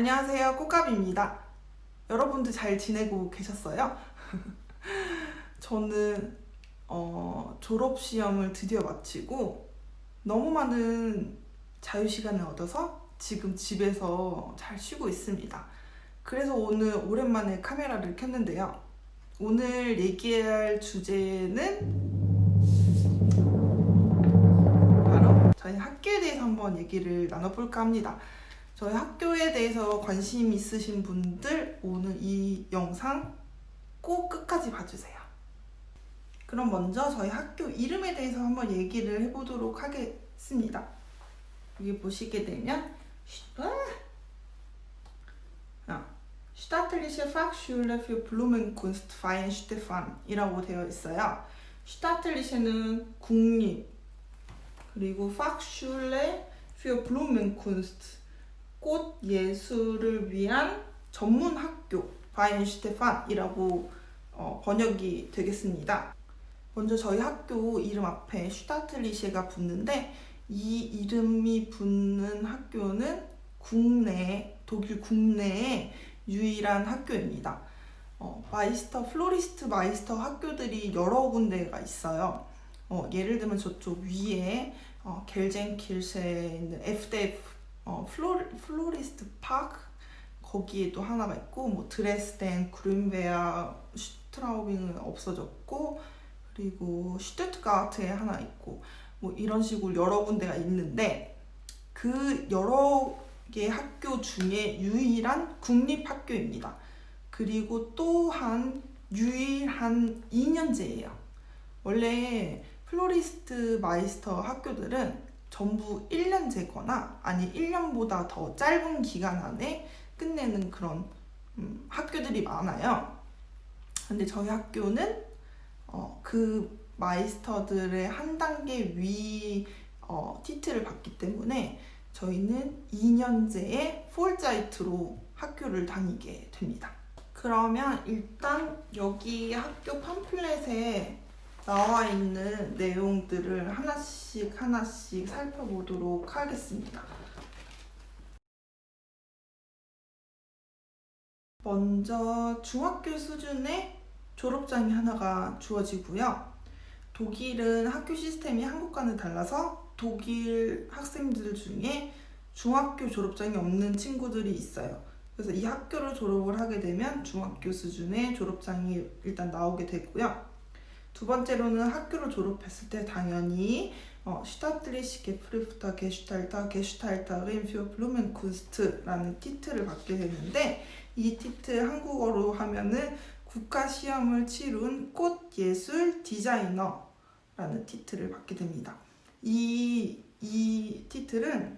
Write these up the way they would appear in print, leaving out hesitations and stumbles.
안녕하세요, 꽃가비입니다. 여러분들 잘 지내고 계셨어요? 저는 졸업시험을 드디어 마치고 너무 많은 자유시간을 얻어서 지금 집에서 잘 쉬고 있습니다. 그래서 오늘 오랜만에 카메라를 켰는데요. 오늘 얘기할 주제는 바로 저희 학교에 대해서 한번 얘기를 나눠볼까 합니다. 저희 학교에 대해서 관심 있으신 분들 오늘 이 영상 꼭 끝까지 봐주세요. 그럼 먼저 저희 학교 이름에 대해서 한번 얘기를 해보도록 하겠습니다. 여기 보시게 되면 Staatliche Fachschule für Blumenkunst Weihenstephan 이라고 되어 있어요. Staatliche는 국립, 그리고 Fachschule für Blumenkunst 꽃 예술을 위한 전문 학교 바이엔슈테판이라고 번역이 되겠습니다. 먼저 저희 학교 이름 앞에 슈타틀리셰가 붙는데 이 이름이 붙는 학교는 독일 국내의 유일한 학교입니다. 플로리스트 마이스터 학교들이 여러 군데가 있어요. 예를 들면 저쪽 위에 겔젠킬셰에 있는 FDF 플로리스트 파크 거기에도 하나가 있고, 뭐 드레스덴, 그린베아, 슈트라우빙은 없어졌고, 그리고 슈투트가르트에 하나 있고, 뭐 이런 식으로 여러 군데가 있는데 그 여러 개 학교 중에 유일한 국립학교입니다. 그리고 또한 유일한 2년제예요. 원래 플로리스트 마이스터 학교들은 전부 1년제거나 아니 1년보다 더 짧은 기간 안에 끝내는 그런 학교들이 많아요. 근데 저희 학교는 그 마이스터들의 한 단계 위 티틀을 받기 때문에 저희는 2년제의 폴자이트로 학교를 다니게 됩니다. 그러면 일단 여기 학교 팜플렛에 나와 있는 내용들을 하나씩 살펴보도록 하겠습니다. 먼저 중학교 수준의 졸업장이 하나가 주어지고요. 독일은 학교 시스템이 한국과는 달라서 독일 학생들 중에 중학교 졸업장이 없는 친구들이 있어요. 그래서 이 학교를 졸업을 하게 되면 중학교 수준의 졸업장이 일단 나오게 되고요. 두 번째로는 학교를 졸업했을 때 당연히 Staatliche Geprüfter Gestalterin für Blumenkunst라는 티틀을 받게 되는데, 이 티틀 한국어로 하면은 국가시험을 치룬 꽃예술 디자이너라는 티틀을 받게 됩니다. 이 티틀은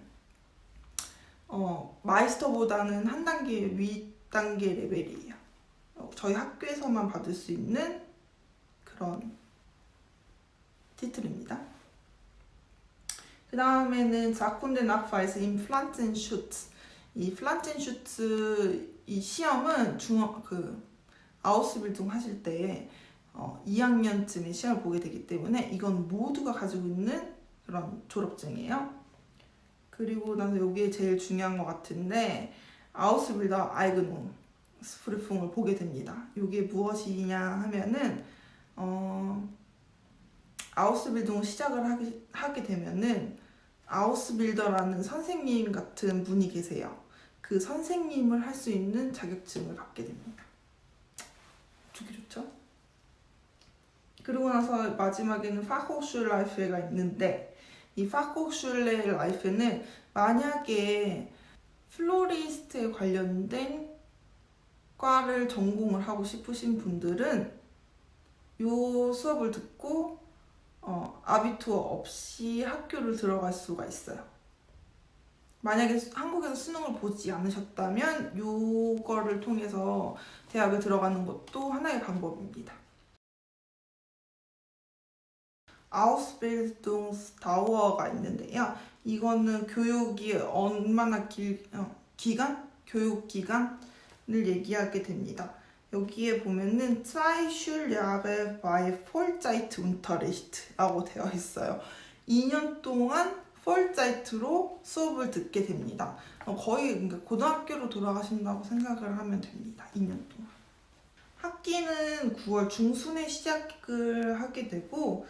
마이스터보다는 한 단계 윗단계 레벨이에요. 저희 학교에서만 받을 수 있는 그런 티틀입니다. 그 다음에는 자쿤데 나파에서 인 플란텐슈츠. 이 플란텐슈츠 이 시험은 아우스빌딩 하실 때 2학년쯤에 시험을 보게 되기 때문에 이건 모두가 가지고 있는 그런 졸업증이에요. 그리고 나서 이게 제일 중요한 것 같은데 아우스빌더 아이그농 스프리풍을 보게 됩니다. 이게 무엇이냐 하면은 아우스빌딩을 시작을 하게 되면은 아우스빌더라는 선생님 같은 분이 계세요. 그 선생님을 할 수 있는 자격증을 받게 됩니다. 좋죠? 그리고 나서 마지막에는 파호슈 라이프가 있는데, 이 파호슈레 라이프는 만약에 플로리스트에 관련된 과를 전공을 하고 싶으신 분들은 이 수업을 듣고 아비투어 없이 학교를 들어갈 수가 있어요. 만약에 한국에서 수능을 보지 않으셨다면 이거를 통해서 대학에 들어가는 것도 하나의 방법입니다. 아우스빌딩스다워가 있는데요. 이거는 교육이 얼마나 교육 기간을 얘기하게 됩니다. 여기에 보면은 2 Schuljahre bei Vollzeitunterricht라고 되어 있어요. 2년 동안 폴자이트로 수업을 듣게 됩니다. 거의 그러니까 고등학교로 돌아가신다고 생각을 하면 됩니다. 2년 동안. 학기는 9월 중순에 시작을 하게 되고,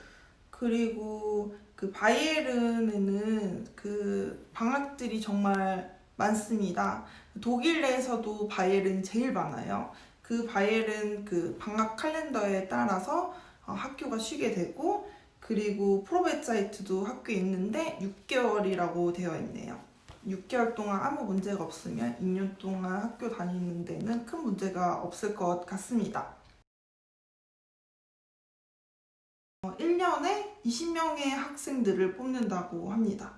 그리고 그 바이에른에는 그 방학들이 정말 많습니다. 독일 내에서도 바이에른이 제일 많아요. 그 바이에른 그 방학 칼렌더에 따라서 학교가 쉬게 되고, 그리고 프로베자이트도 학교에 있는데 6개월이라고 되어 있네요. 6개월 동안 아무 문제가 없으면 2년 동안 학교 다니는 데는 큰 문제가 없을 것 같습니다. 1년에 20명의 학생들을 뽑는다고 합니다.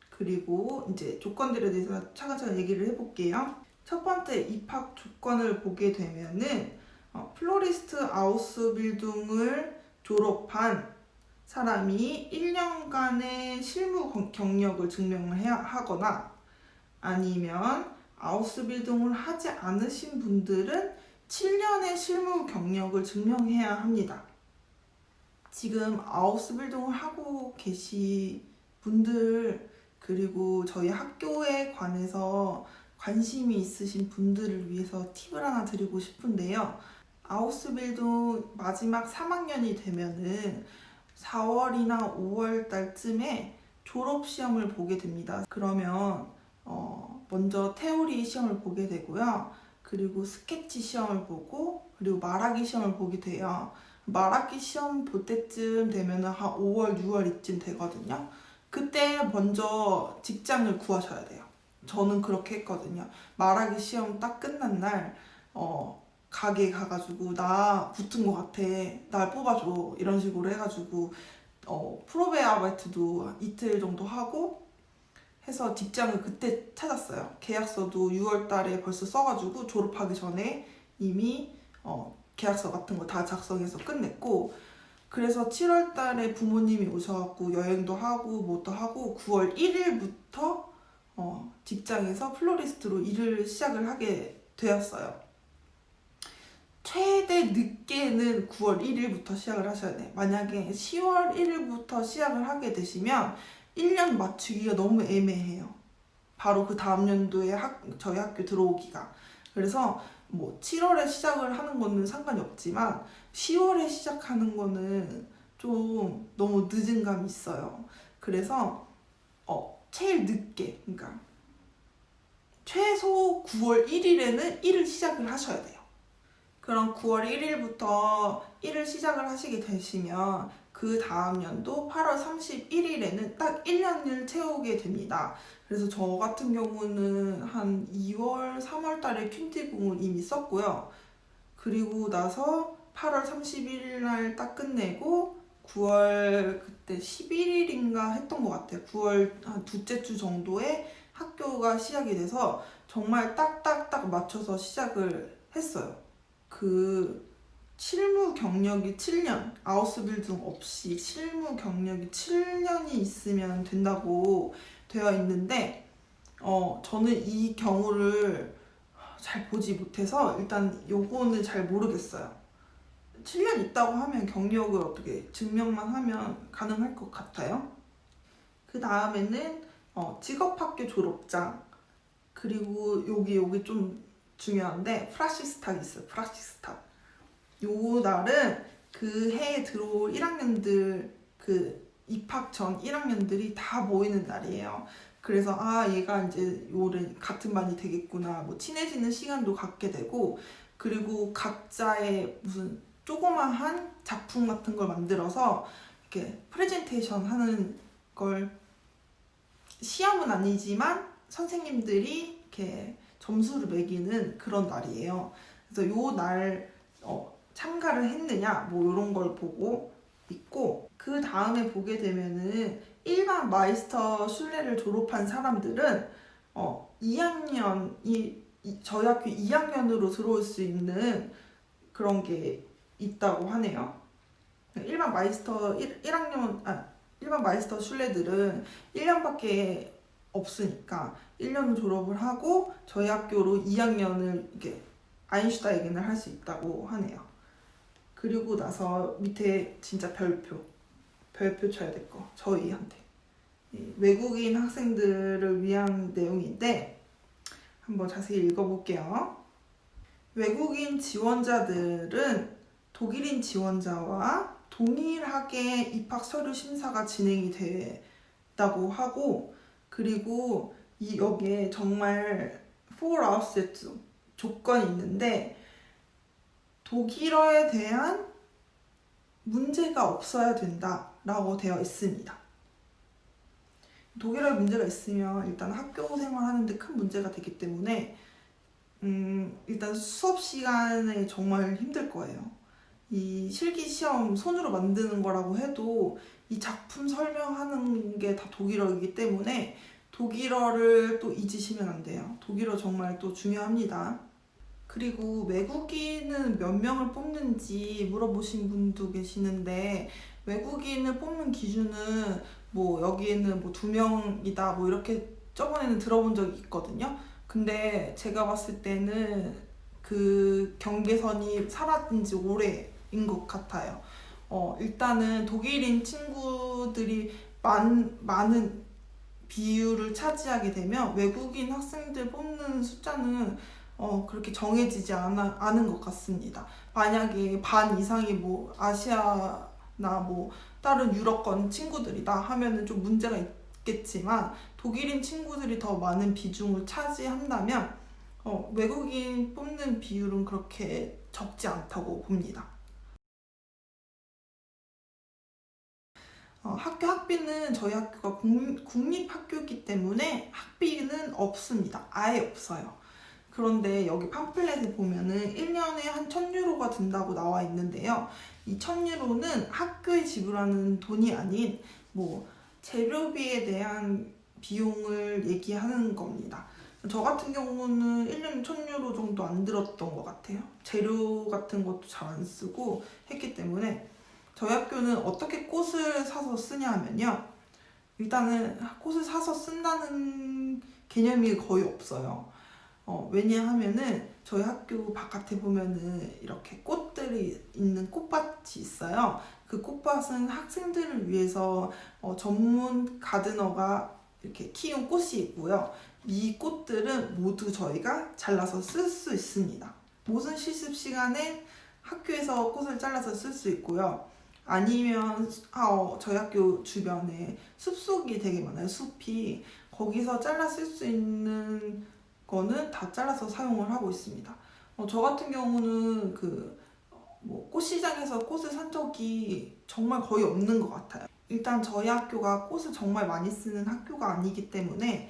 그리고 이제 조건들에 대해서 차근차근 얘기를 해볼게요. 첫 번째 입학 조건을 보게 되면은 플로리스트 아우스빌딩을 졸업한 사람이 1년간의 실무 경력을 증명을 해야 하거나, 아니면 아우스빌딩을 하지 않으신 분들은 7년의 실무 경력을 증명해야 합니다. 지금 아우스빌딩을 하고 계신 분들, 그리고 저희 학교에 관해서 관심이 있으신 분들을 위해서 팁을 하나 드리고 싶은데요. 아우스빌딩 마지막 3학년이 되면은 4월이나 5월 달쯤에 졸업 시험을 보게 됩니다. 그러면 먼저 테오리 시험을 보게 되고요. 그리고 스케치 시험을 보고, 그리고 말하기 시험을 보게 돼요. 말하기 시험 볼 때쯤 되면 한 5월, 6월 이쯤 되거든요. 그때 먼저 직장을 구하셔야 돼요. 저는 그렇게 했거든요. 말하기 시험 딱 끝난 날 가게에 가가지고 나 붙은 것 같아, 날 뽑아줘, 이런 식으로 해가지고 프로베 아르바이트도 이틀 정도 하고 해서 직장을 그때 찾았어요. 계약서도 6월 달에 벌써 써가지고 졸업하기 전에 이미 계약서 같은 거 다 작성해서 끝냈고, 그래서 7월 달에 부모님이 오셔갖고 여행도 하고 뭐도 하고 9월 1일부터 직장에서 플로리스트로 일을 시작을 하게 되었어요. 최대 늦게는 9월 1일부터 시작을 하셔야 돼요. 만약에 10월 1일부터 시작을 하게 되시면 1년 맞추기가 너무 애매해요. 바로 그 다음 연도에 저희 학교 들어오기가. 그래서 뭐 7월에 시작을 하는 거는 상관이 없지만 10월에 시작하는 거는 좀 너무 늦은 감이 있어요. 그래서 제일 늦게, 그러니까 최소 9월 1일에는 일을 시작을 하셔야 돼요. 그럼 9월 1일부터 일을 시작을 하시게 되시면 그 다음 연도 8월 31일에는 딱 1년을 채우게 됩니다. 그래서 저 같은 경우는 한 2월, 3월 달에 퀸티공을 이미 썼고요. 그리고 나서 8월 31일 날 딱 끝내고 9월 그때 11일인가 했던 것 같아요. 9월 한 둘째 주 정도에 학교가 시작이 돼서 정말 딱딱딱 맞춰서 시작을 했어요. 그 실무 경력이 7년, 아우스빌딩 없이 실무 경력이 7년이 있으면 된다고 되어 있는데 저는 이 경우를 잘 보지 못해서 일단 요거는 잘 모르겠어요. 7년 있다고 하면 경력을 어떻게 증명만 하면 가능할 것 같아요. 그 다음에는 직업학교 졸업장, 그리고 여기 좀 중요한데 프라시스탁이 있어요. 프라시스탁. 요 날은 그 해에 들어올 1학년들, 그 입학 전 1학년들이 다 모이는 날이에요. 그래서 얘가 이제 올해 같은 반이 되겠구나, 뭐 친해지는 시간도 갖게 되고, 그리고 각자의 무슨 조그마한 작품 같은 걸 만들어서 이렇게 프레젠테이션 하는 걸, 시험은 아니지만 선생님들이 이렇게 점수를 매기는 그런 날이에요. 그래서 요 날 참가를 했느냐 뭐 이런 걸 보고 있고, 그 다음에 보게 되면은 일반 마이스터 슐레를 졸업한 사람들은 2학년, 저희 학교 2학년으로 들어올 수 있는 그런 게 있다고 하네요. 일반 마이스터 1학년, 일반 마이스터 슐레들은 1년밖에 없으니까 1년을 졸업을 하고 저희 학교로 2학년을 이렇게 아인슈타이겐을 할 수 있다고 하네요. 그리고 나서 밑에 진짜 별표 쳐야 될 거, 저희한테 외국인 학생들을 위한 내용인데 한번 자세히 읽어볼게요. 외국인 지원자들은 독일인 지원자와 동일하게 입학 서류 심사가 진행이 됐다고 하고, 그리고 여기에 정말 Voraussetzung 조건이 있는데 독일어에 대한 문제가 없어야 된다라고 되어 있습니다. 독일어에 문제가 있으면 일단 학교 생활하는데 큰 문제가 되기 때문에 일단 수업 시간에 정말 힘들 거예요. 이 실기시험 손으로 만드는 거라고 해도 이 작품 설명하는 게 다 독일어이기 때문에 독일어를 또 잊으시면 안 돼요. 독일어 정말 또 중요합니다. 그리고 외국인은 몇 명을 뽑는지 물어보신 분도 계시는데, 외국인을 뽑는 기준은 뭐 여기에는 뭐 2명이다 뭐 이렇게 저번에는 들어본 적이 있거든요. 근데 제가 봤을 때는 그 경계선이 사라진 지 오래인 것 같아요. 일단은 독일인 친구들이 많은 비율을 차지하게 되면 외국인 학생들 뽑는 숫자는 그렇게 정해지지 않은 것 같습니다. 만약에 반 이상이 뭐 아시아나 뭐 다른 유럽권 친구들이다 하면은 좀 문제가 있겠지만, 독일인 친구들이 더 많은 비중을 차지한다면 외국인 뽑는 비율은 그렇게 적지 않다고 봅니다. 학교 학비는 저희 학교가 국립학교이기 때문에 학비는 없습니다. 아예 없어요. 그런데 여기 팜플렛에 보면은 1년에 한 1,000유로가 든다고 나와 있는데요. 이 1,000유로는 학교에 지불하는 돈이 아닌 뭐 재료비에 대한 비용을 얘기하는 겁니다. 저 같은 경우는 1년에 1,000유로 정도 안 들었던 것 같아요. 재료 같은 것도 잘 안 쓰고 했기 때문에. 저희 학교는 어떻게 꽃을 사서 쓰냐 하면요, 일단은 꽃을 사서 쓴다는 개념이 거의 없어요. 왜냐하면은 저희 학교 바깥에 보면은 이렇게 꽃들이 있는 꽃밭이 있어요. 그 꽃밭은 학생들을 위해서 전문 가드너가 이렇게 키운 꽃이 있고요. 이 꽃들은 모두 저희가 잘라서 쓸 수 있습니다. 모든 실습 시간에 학교에서 꽃을 잘라서 쓸 수 있고요. 아니면 저희 학교 주변에 숲속이 되게 많아요. 숲이. 거기서 잘라 쓸 수 있는 거는 다 잘라서 사용을 하고 있습니다. 저 같은 경우는 뭐 꽃시장에서 꽃을 산 적이 정말 거의 없는 것 같아요. 일단 저희 학교가 꽃을 정말 많이 쓰는 학교가 아니기 때문에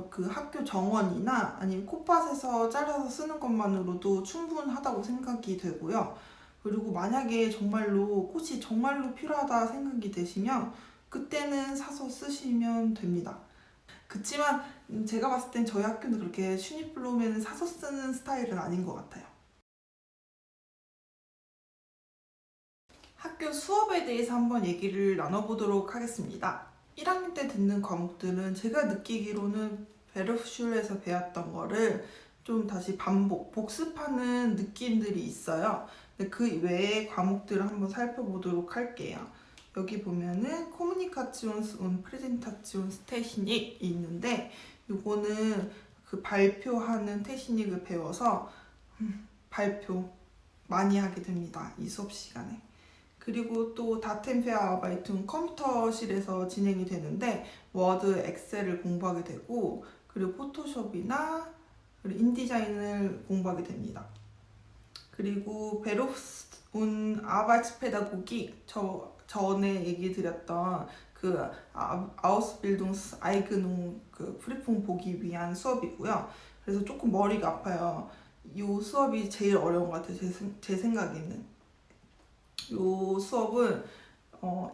그 학교 정원이나 아니면 꽃밭에서 잘라서 쓰는 것만으로도 충분하다고 생각이 되고요. 그리고 만약에 정말로 꽃이 정말로 필요하다 생각이 되시면 그때는 사서 쓰시면 됩니다. 그치만 제가 봤을 땐 저희 학교는 그렇게 슈니플로멘을 사서 쓰는 스타일은 아닌 것 같아요. 학교 수업에 대해서 한번 얘기를 나눠보도록 하겠습니다. 1학년 때 듣는 과목들은 제가 느끼기로는 베르프슐에서 배웠던 거를 좀 다시 복습하는 느낌들이 있어요. 근데 그 외의 과목들을 한번 살펴보도록 할게요. 여기 보면은 Kommunikations- und Präsentationstechnik이 있는데, 이거는 그 발표하는 테크닉을 배워서 발표 많이 하게 됩니다. 이 수업 시간에. 그리고 또 다템페아바이툰 컴퓨터실에서 진행이 되는데 워드, 엑셀을 공부하게 되고, 그리고 포토숍이나 인디자인을 공부하게 됩니다. 그리고 베로프스 운 아바츠페다고기, 전에 얘기 드렸던 그 아우스빌둥스 아이그농 그 프리풍 보기 위한 수업이고요. 그래서 조금 머리가 아파요. 이 수업이 제일 어려운 것 같아요. 제 생각에는. 이 수업은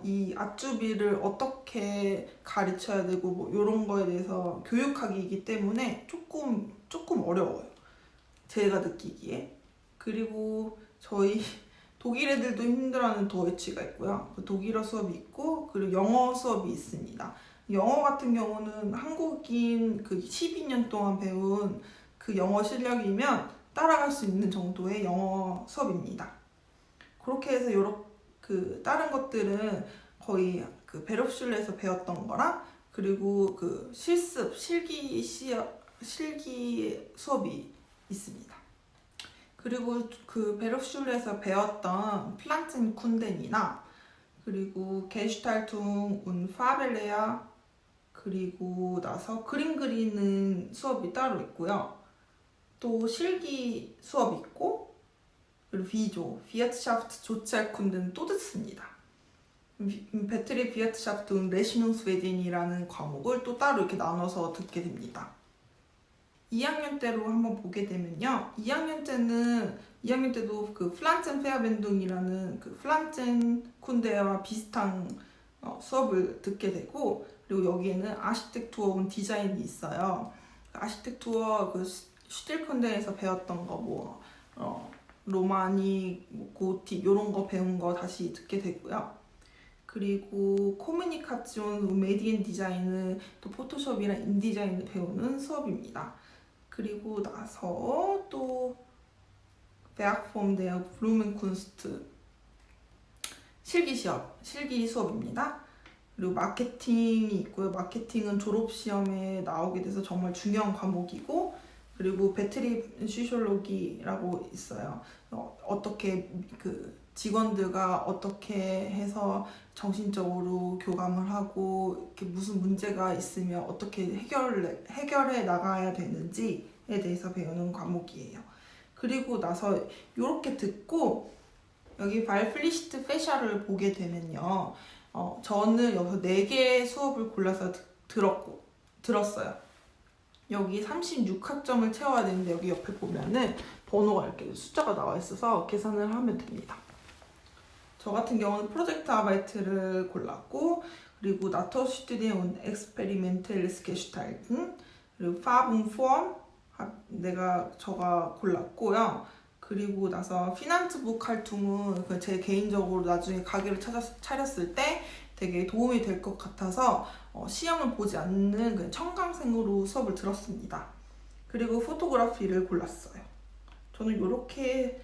이 아쭈비를 어떻게 가르쳐야 되고 뭐 이런 거에 대해서 교육학이기 때문에 조금 어려워요. 제가 느끼기에. 그리고 저희 독일 애들도 힘들어하는 도이치가 있고요. 그 독일어 수업이 있고, 그리고 영어 수업이 있습니다. 영어 같은 경우는 한국인 그 12년 동안 배운 그 영어 실력이면 따라갈 수 있는 정도의 영어 수업입니다. 그렇게 해서 다른 것들은 거의 그 베르프슐레에서 배웠던 거랑 그리고 그 실습 실기 수업이 있습니다. 그리고 그 베르프슐레에서 배웠던 플란첸쿤덴이나 그리고 게슈탈퉁 운 파벨레아 그리고 나서 그림 그리는 수업이 따로 있고요. 또 실기 수업이 있고 그리고 비조, 비에트샤프트 조첼쿤덴 또 듣습니다. 베트리 비에트샤프트 운 레시뇽스웨딘이라는 과목을 또 따로 이렇게 나눠서 듣게 됩니다. 2학년 때로 한번 보게 되면요. 2학년 때도 그 플란첸 페어벤둥이라는 그 플란첸 쿤데와 비슷한 수업을 듣게 되고, 그리고 여기에는 아시텍투어 온 디자인이 있어요. 아시텍투어 그 슈틸콘데에서 배웠던 거 로마니, 고틱 이런 거 배운 거 다시 듣게 되고요. 그리고 코뮤니카치온 메디앤 디자인은 또 포토숍이랑 인디자인을 배우는 수업입니다. 그리고 나서 또 베악폼 데어 블루멘쿤스트 실기 수업입니다. 그리고 마케팅이 있고요. 마케팅은 졸업시험에 나오게 돼서 정말 중요한 과목이고, 그리고 배터리 시쇼로기라고 있어요. 어떻게 그 직원들과 어떻게 해서 정신적으로 교감을 하고 이렇게 무슨 문제가 있으면 어떻게 해결해 나가야 되는지에 대해서 배우는 과목이에요. 그리고 나서 이렇게 듣고 여기 발플리시트 페샤를 보게 되면요. 저는 여기서 4개의 수업을 골라서 들었어요. 여기 36학점을 채워야 되는데 여기 옆에 보면은 번호가 이렇게 숫자가 나와 있어서 계산을 하면 됩니다. 저 같은 경우는 프로젝트 아바이트를 골랐고, 그리고 나토슈튜디에 온 엑스페리멘텔리스 게슈탈튼, 그리고 파붕 포엄 저가 골랐고요. 그리고 나서 피난츠 부칼퉁은 제 개인적으로 나중에 가게를 차렸을 때 되게 도움이 될 것 같아서 시험을 보지 않는 그냥 청강생으로 수업을 들었습니다. 그리고 포토그래피를 골랐어요. 저는 이렇게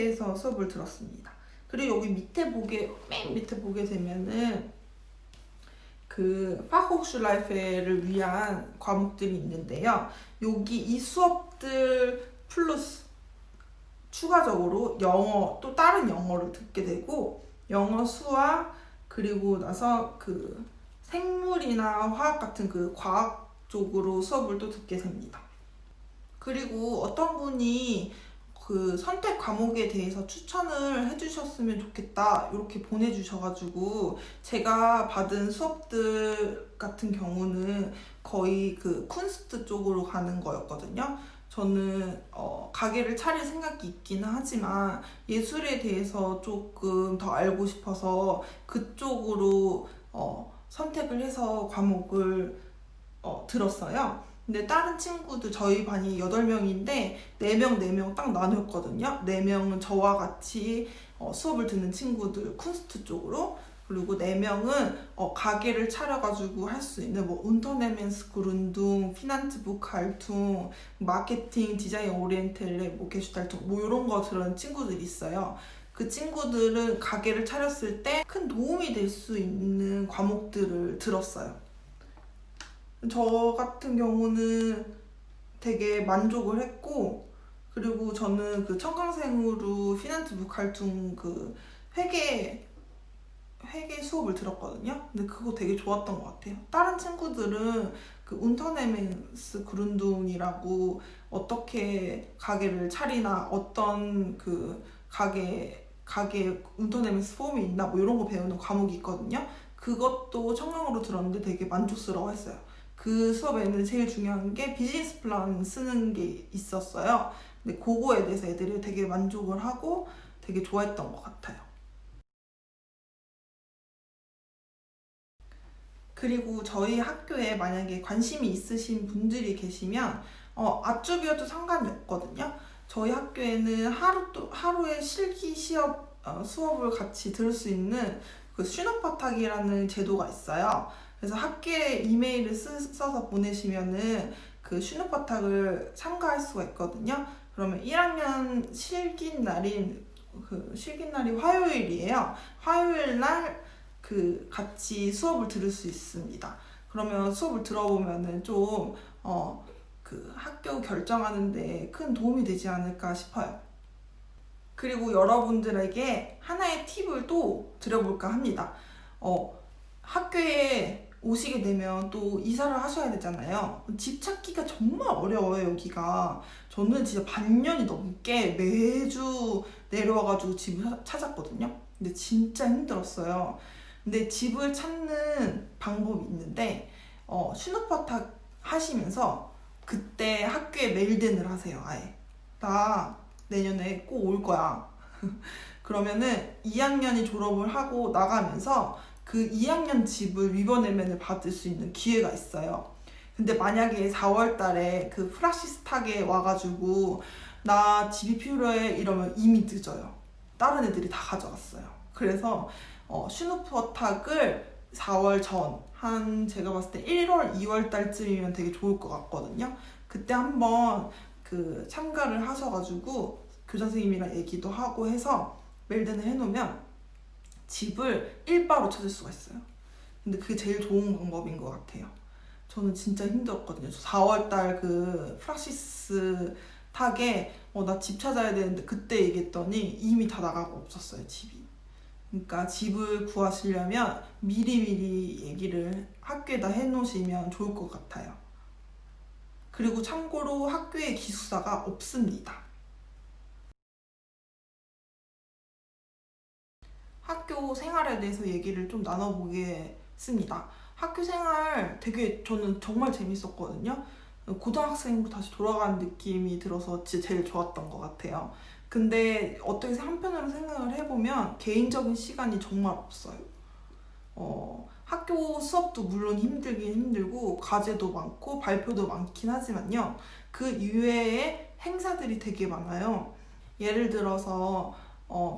해서 수업을 들었습니다. 그리고 여기 맨 밑에 보게 되면은 그 파호슈라이페를 위한 과목들이 있는데요. 여기 이 수업들 플러스 추가적으로 영어, 또 다른 영어를 듣게 되고, 영어, 수학, 그리고 나서 그 생물이나 화학 같은 그 과학 쪽으로 수업을 또 듣게 됩니다. 그리고 어떤 분이 그 선택 과목에 대해서 추천을 해주셨으면 좋겠다 이렇게 보내주셔가지고, 제가 받은 수업들 같은 경우는 거의 그 쿤스트 쪽으로 가는 거였거든요. 저는 가게를 차릴 생각이 있기는 하지만 예술에 대해서 조금 더 알고 싶어서 그쪽으로 선택을 해서 과목을 들었어요. 근데 다른 친구들, 저희 반이 8명인데 4명 딱 나눴거든요. 4명은 저와 같이 수업을 듣는 친구들 쿤스트 쪽으로, 그리고 4명은 가게를 차려가지고 할 수 있는 운터네멘스 그룬둥, 피난츠 부칼퉁, 마케팅, 디자인 오리엔텔레, 게슈탈퉁 이런 거 들은 친구들이 있어요. 그 친구들은 가게를 차렸을 때 큰 도움이 될 수 있는 과목들을 들었어요. 저 같은 경우는 되게 만족을 했고, 그리고 저는 그 청강생으로 피난츠 부칼퉁 그 회계 수업을 들었거든요. 근데 그거 되게 좋았던 것 같아요. 다른 친구들은 그 운터네멘스 그룬둥이라고 어떻게 가게를 차리나, 어떤 그 가게 운터네멘스 폼이 있나 이런 거 배우는 과목이 있거든요. 그것도 청강으로 들었는데 되게 만족스러워 했어요. 그 수업에는 제일 중요한 게 비즈니스 플랜 쓰는 게 있었어요. 근데 그거에 대해서 애들이 되게 만족을 하고 되게 좋아했던 것 같아요. 그리고 저희 학교에 만약에 관심이 있으신 분들이 계시면 아쪽이어도 상관이 없거든요. 저희 학교에는 하루에 실기 수업을 같이 들을 수 있는 그 슈너파탁이라는 제도가 있어요. 그래서 학교에 이메일을 써서 보내시면은 그 슈너파탁을 참가할 수가 있거든요. 그러면 1학년 실기 날이 화요일이에요. 화요일 날 그 같이 수업을 들을 수 있습니다. 그러면 수업을 들어보면은 좀 그 학교 결정하는데 큰 도움이 되지 않을까 싶어요. 그리고 여러분들에게 하나의 팁을 또 드려볼까 합니다. 학교에 오시게 되면 또 이사를 하셔야 되잖아요. 집 찾기가 정말 어려워요, 여기가. 저는 진짜 반년이 넘게 매주 내려와가지고 집을 찾았거든요. 근데 진짜 힘들었어요. 근데 집을 찾는 방법이 있는데, 슈누퍼탁 하시면서 그때 학교에 메일den을 하세요, 아예. 나 내년에 꼭 올 거야. 그러면은 2학년이 졸업을 하고 나가면서 그 2학년 집을 리버네멘을 받을 수 있는 기회가 있어요. 근데 만약에 4월 달에 그 프라시스탁에 와가지고 나 집이 필요해 이러면 이미 늦어요. 다른 애들이 다 가져갔어요. 그래서 슈누퍼탁을 4월 전, 제가 봤을 때 1월, 2월 달쯤이면 되게 좋을 것 같거든요. 그때 한번 그 참가를 하셔가지고 교장 선생님이랑 얘기도 하고 해서 메일den을 해놓으면 집을 일바로 찾을 수가 있어요. 근데 그게 제일 좋은 방법인 것 같아요. 저는 진짜 힘들었거든요. 4월달 그 프락시스 탁에 나 집 찾아야 되는데 그때 얘기했더니 이미 다 나가고 없었어요, 집이. 그러니까 집을 구하시려면 미리미리 얘기를 학교에다 해놓으시면 좋을 것 같아요. 그리고 참고로 학교에 기숙사가 없습니다. 학교 생활에 대해서 얘기를 좀 나눠보겠습니다. 학교 생활 되게 저는 정말 재밌었거든요. 고등학생으로 다시 돌아가는 느낌이 들어서 진짜 제일 좋았던 것 같아요. 근데 어떻게 한편으로 생각을 해보면 개인적인 시간이 정말 없어요. 학교 수업도 물론 힘들긴 힘들고 과제도 많고 발표도 많긴 하지만요. 그 이외에 행사들이 되게 많아요. 예를 들어서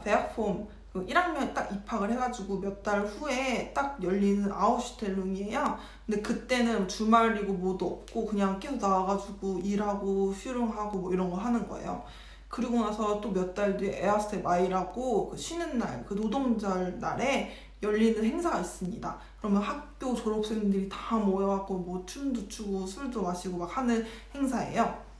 배학폼 1학년에 딱 입학을 해가지고 몇 달 후에 딱 열리는 아우슈텔룸이에요. 근데 그때는 주말이고 뭐도 없고 그냥 계속 나와가지고 일하고 슈링하고 뭐 이런 거 하는 거예요. 그리고 나서 또 몇 달 뒤에 에아스테 마이라고 그 쉬는 날, 그 노동절 날에 열리는 행사가 있습니다. 그러면 학교 졸업생들이 다 모여갖고 뭐 춤도 추고 술도 마시고 막 하는 행사예요.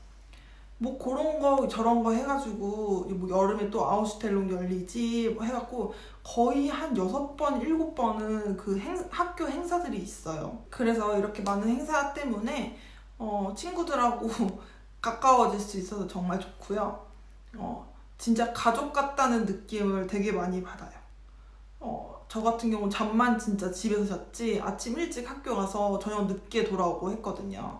뭐 그런 거 저런 거 해가지고 뭐 여름에 또 아우슈텔룸 열리지 뭐 해갖고 거의 한 6번, 7번은 그 학교 행사들이 있어요. 그래서 이렇게 많은 행사 때문에 친구들하고 가까워질 수 있어서 정말 좋고요. 진짜 가족 같다는 느낌을 되게 많이 받아요. 저 같은 경우는 잠만 진짜 집에서 잤지 아침 일찍 학교 가서 저녁 늦게 돌아오고 했거든요.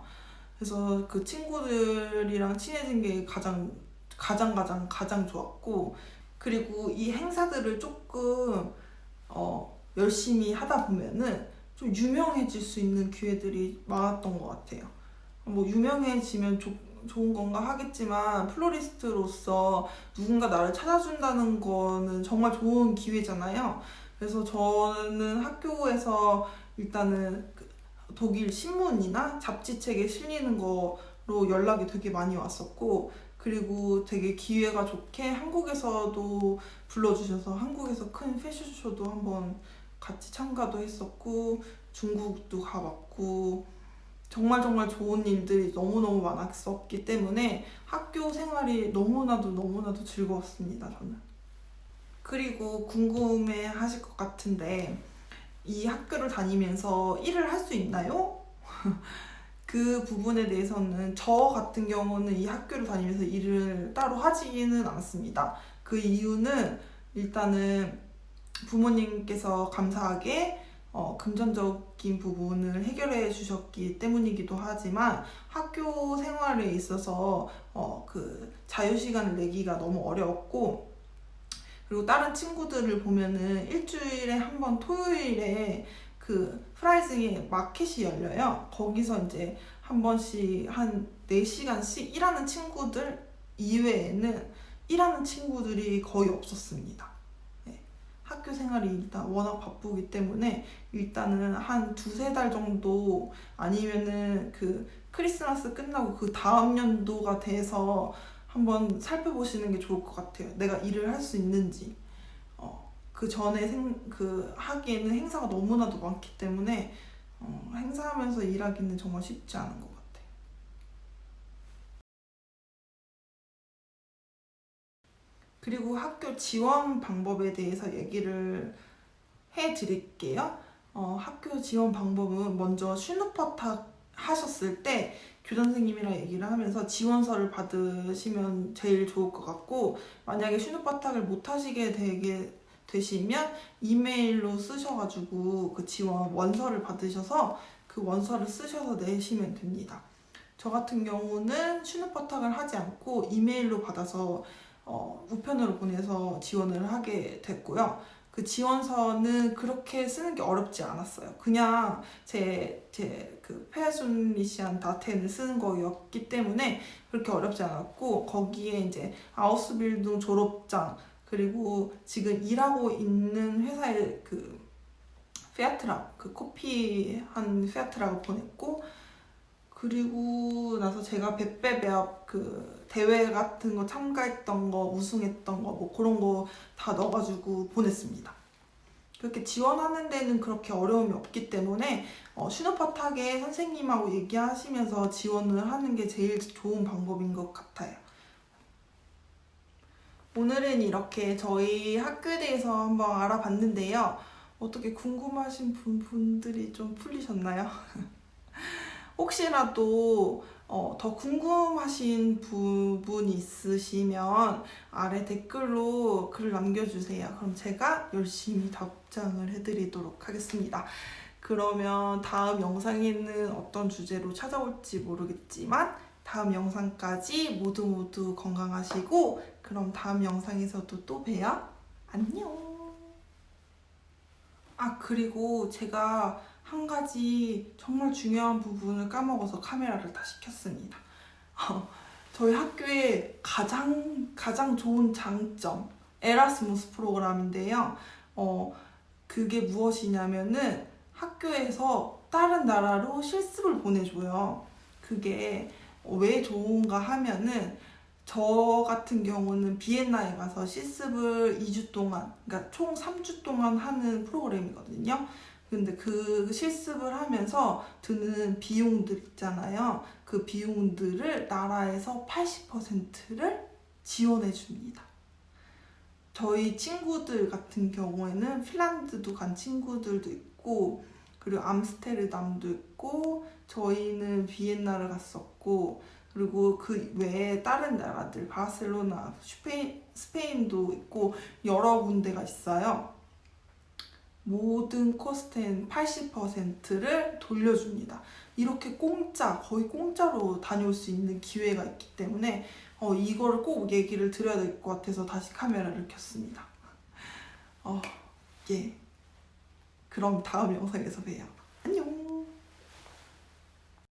그래서 그 친구들이랑 친해진 게 가장 좋았고, 그리고 이 행사들을 조금 열심히 하다 보면은 좀 유명해질 수 있는 기회들이 많았던 것 같아요. 뭐 유명해지면 좋은 건가 하겠지만 플로리스트로서 누군가 나를 찾아준다는 거는 정말 좋은 기회잖아요. 그래서 저는 학교에서 일단은 독일 신문이나 잡지책에 실리는 거로 연락이 되게 많이 왔었고, 그리고 되게 기회가 좋게 한국에서도 불러주셔서 한국에서 큰 패션쇼도 한번 같이 참가도 했었고, 중국도 가봤고, 정말 좋은 일들이 너무너무 많았었기 때문에 학교 생활이 너무나도 즐거웠습니다, 저는. 그리고 궁금해 하실 것 같은데, 이 학교를 다니면서 일을 할 수 있나요? 그 부분에 대해서는 저 같은 경우는 이 학교를 다니면서 일을 따로 하지는 않습니다. 그 이유는 일단은 부모님께서 감사하게 금전적인 부분을 해결해 주셨기 때문이기도 하지만 학교 생활에 있어서 그 자유시간을 내기가 너무 어려웠고, 그리고 다른 친구들을 보면은 일주일에 한 번 토요일에 그 프라이징에 마켓이 열려요. 거기서 이제 한 번씩 한 4시간씩 일하는 친구들 이외에는 일하는 친구들이 거의 없었습니다. 네. 학교 생활이 일단 워낙 바쁘기 때문에 일단은 한 2-3달 정도 아니면은 그 크리스마스 끝나고 그 다음 연도가 돼서 한번 살펴보시는 게 좋을 것 같아요. 내가 일을 할 수 있는지. 그 전에 하기에는 행사가 너무나도 많기 때문에 행사하면서 일하기는 정말 쉽지 않은 것 같아요. 그리고 학교 지원 방법에 대해서 얘기를 해드릴게요. 학교 지원 방법은 먼저 슈누퍼탁 하셨을 때 교장 선생님이랑 얘기를 하면서 지원서를 받으시면 제일 좋을 것 같고, 만약에 슈누퍼탁을 못 하시게 되시면 이메일로 쓰셔가지고 그 지원 원서를 받으셔서 그 원서를 쓰셔서 내시면 됩니다. 저 같은 경우는 슈누퍼탁을 하지 않고 이메일로 받아서 우편으로 보내서 지원을 하게 됐고요. 그 지원서는 그렇게 쓰는 게 어렵지 않았어요. 그냥 제 그 페아순리시안 다텐을 쓰는 거였기 때문에 그렇게 어렵지 않았고, 거기에 이제 아우스빌딩 졸업장, 그리고 지금 일하고 있는 회사의 그 페아트락, 그 코피한 페아트락을 보냈고, 그리고 나서 제가 베베베업 그 대회 같은 거 참가했던 거, 우승했던 거, 뭐 그런 거 다 넣어가지고 보냈습니다. 그렇게 지원하는 데는 그렇게 어려움이 없기 때문에 슈누퍼탁에 선생님하고 얘기하시면서 지원을 하는 게 제일 좋은 방법인 것 같아요. 오늘은 이렇게 저희 학교에 대해서 한번 알아봤는데요. 어떻게 궁금하신 분들이 좀 풀리셨나요? 혹시라도 더 궁금하신 부분이 있으시면 아래 댓글로 글 남겨주세요. 그럼 제가 열심히 답장을 해드리도록 하겠습니다. 그러면 다음 영상에는 어떤 주제로 찾아올지 모르겠지만 다음 영상까지 모두 건강하시고, 그럼 다음 영상에서도 또 봬요. 안녕. 그리고 제가 한 가지 정말 중요한 부분을 까먹어서 카메라를 다시 켰습니다. 저희 학교의 가장 좋은 장점, 에라스무스 프로그램인데요. 그게 무엇이냐면은 학교에서 다른 나라로 실습을 보내줘요. 그게 왜 좋은가 하면은, 저 같은 경우는 비엔나에 가서 실습을 2주 동안, 그러니까 총 3주 동안 하는 프로그램이거든요. 근데 그 실습을 하면서 드는 비용들 있잖아요. 그 비용들을 나라에서 80%를 지원해 줍니다. 저희 친구들 같은 경우에는 핀란드도 간 친구들도 있고, 그리고 암스테르담도 있고, 저희는 비엔나를 갔었고, 그리고 그 외에 다른 나라들, 바르셀로나, 스페인도 있고 여러 군데가 있어요. 모든 코스트의 80%를 돌려줍니다. 이렇게 거의 공짜로 다녀올 수 있는 기회가 있기 때문에 이거를 꼭 얘기를 드려야 될 것 같아서 다시 카메라를 켰습니다. 예. 그럼 다음 영상에서 봬요. 안녕.